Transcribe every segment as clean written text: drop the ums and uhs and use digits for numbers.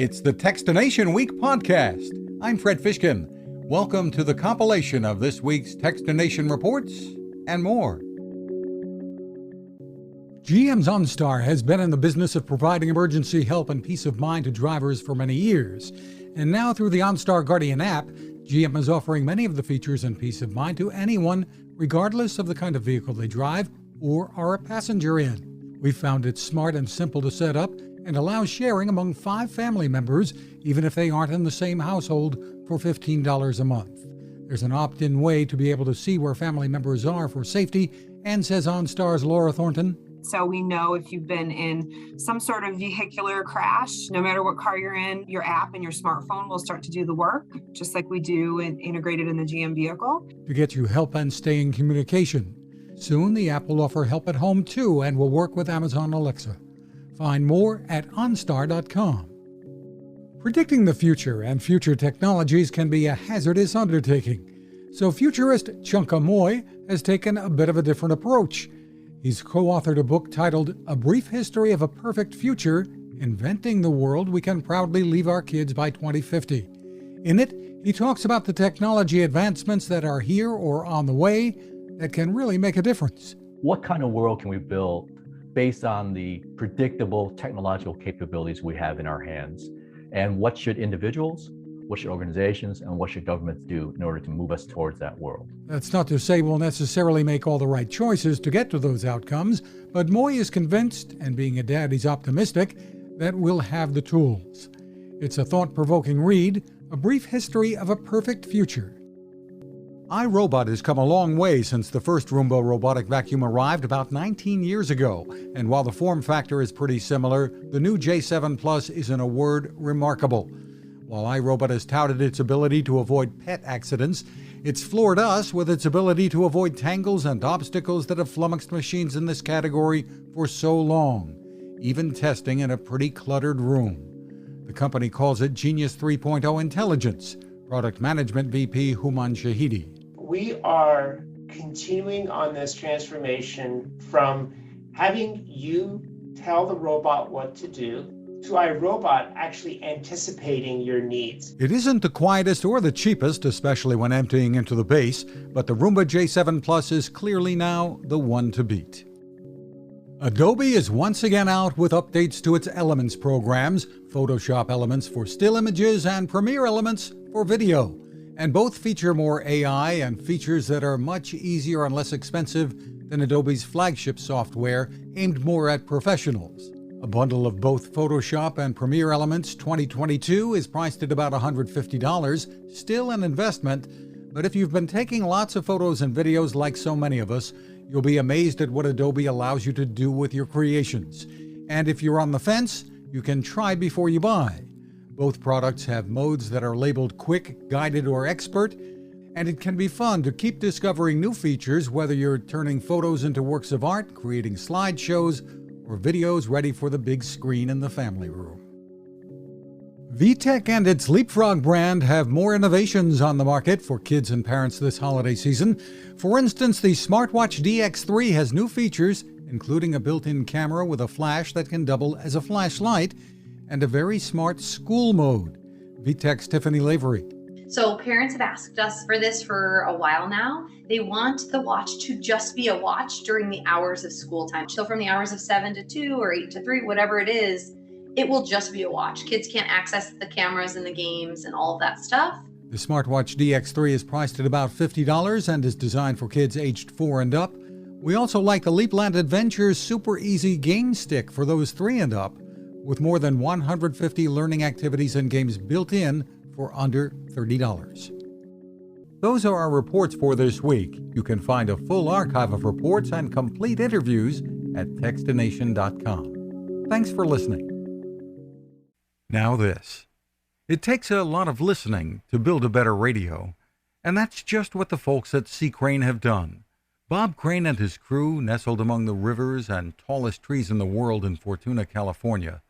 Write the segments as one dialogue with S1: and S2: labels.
S1: It's the Techstination Week podcast. I'm Fred Fishkin. Welcome to the compilation of this week's Techstination reports and more. GM's OnStar has been in the business of providing emergency help and peace of mind to drivers for many years. And now through the OnStar Guardian app, GM is offering many of the features and peace of mind to anyone, regardless of the kind of vehicle they drive or are a passenger in. We found it smart and simple to set up and allows sharing among 5 family members, even if they aren't in the same household, for $15 a month. There's an opt-in way to be able to see where family members are for safety, and says OnStar's Laura Thornton.
S2: So we know if you've been in some sort of vehicular crash, no matter what car you're in, your app and your smartphone will start to do the work, just like we do integrated in the GM vehicle.
S1: To get you help and stay in communication. Soon the app will offer help at home too and will work with Amazon Alexa. Find more at onstar.com. Predicting the future and future technologies can be a hazardous undertaking. So futurist Chunka Moy has taken a bit of a different approach. He's co-authored a book titled A Brief History of a Perfect Future, Inventing the World We Can Proudly Leave Our Kids by 2050. In it, he talks about the technology advancements that are here or on the way that can really make a difference.
S3: What kind of world can we build based on the predictable technological capabilities we have in our hands? And what should individuals, what should organizations, and what should governments do in order to move us towards that world?
S1: That's not to say we'll necessarily make all the right choices to get to those outcomes, but Moy is convinced, and being a dad, he's optimistic, that we'll have the tools. It's a thought-provoking read, A Brief History of a Perfect Future. iRobot has come a long way since the first Roomba robotic vacuum arrived about 19 years ago. And while the form factor is pretty similar, the new J7 Plus is, in a word, remarkable. While iRobot has touted its ability to avoid pet accidents, it's floored us with its ability to avoid tangles and obstacles that have flummoxed machines in this category for so long, even testing in a pretty cluttered room. The company calls it Genius 3.0 Intelligence. Product Management VP Human Shahidi.
S4: We are continuing on this transformation from having you tell the robot what to do to iRobot actually anticipating your needs.
S1: It isn't the quietest or the cheapest, especially when emptying into the base, but the Roomba J7 Plus is clearly now the one to beat. Adobe is once again out with updates to its Elements programs, Photoshop Elements for still images and Premiere Elements for video. And both feature more AI and features that are much easier and less expensive than Adobe's flagship software aimed more at professionals. A bundle of both Photoshop and Premiere Elements 2022 is priced at about $150, still an investment, but if you've been taking lots of photos and videos like so many of us, you'll be amazed at what Adobe allows you to do with your creations. And if you're on the fence, you can try before you buy. Both products have modes that are labeled Quick, Guided, or Expert, and it can be fun to keep discovering new features whether you're turning photos into works of art, creating slideshows, or videos ready for the big screen in the family room. VTech and its Leapfrog brand have more innovations on the market for kids and parents this holiday season. For instance, the Smartwatch DX3 has new features, including a built-in camera with a flash that can double as a flashlight, and a very smart school mode. VTech's Tiffany Lavery.
S5: So parents have asked us for this for a while now. They want the watch to just be a watch during the hours of school time. So from the hours of 7 to 2 or 8 to 3, whatever it is, it will just be a watch. Kids can't access the cameras and the games and all of that stuff.
S1: The Smartwatch DX3 is priced at about $50 and is designed for kids aged 4 and up. We also like the Leapland Adventures Super Easy Game Stick for those 3 and up, with more than 150 learning activities and games built in for under $30. Those are our reports for this week. You can find a full archive of reports and complete interviews at Techstination.com. Thanks for listening. Now this. It takes a lot of listening to build a better radio, and that's just what the folks at C. Crane have done. Bob Crane and his crew, nestled among the rivers and tallest trees in the world in Fortuna, California,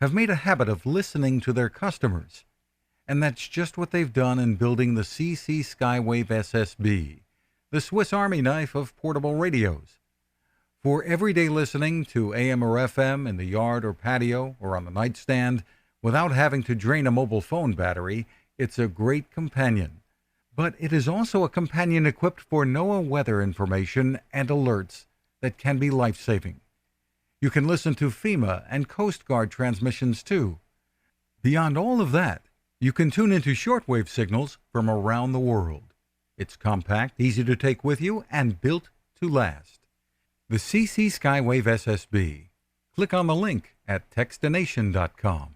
S1: have made a habit of listening to their customers. And that's just what they've done in building the CC Skywave SSB, the Swiss Army knife of portable radios. For everyday listening to AM or FM in the yard or patio or on the nightstand, Without having to drain a mobile phone battery, it's a great companion. But it is also a companion equipped for NOAA weather information and alerts that can be life-saving. You can listen to FEMA and Coast Guard transmissions too. Beyond all of that, you can tune into shortwave signals from around the world. It's compact, easy to take with you, and built to last. The CC Skywave SSB. Click on the link at Techstination.com.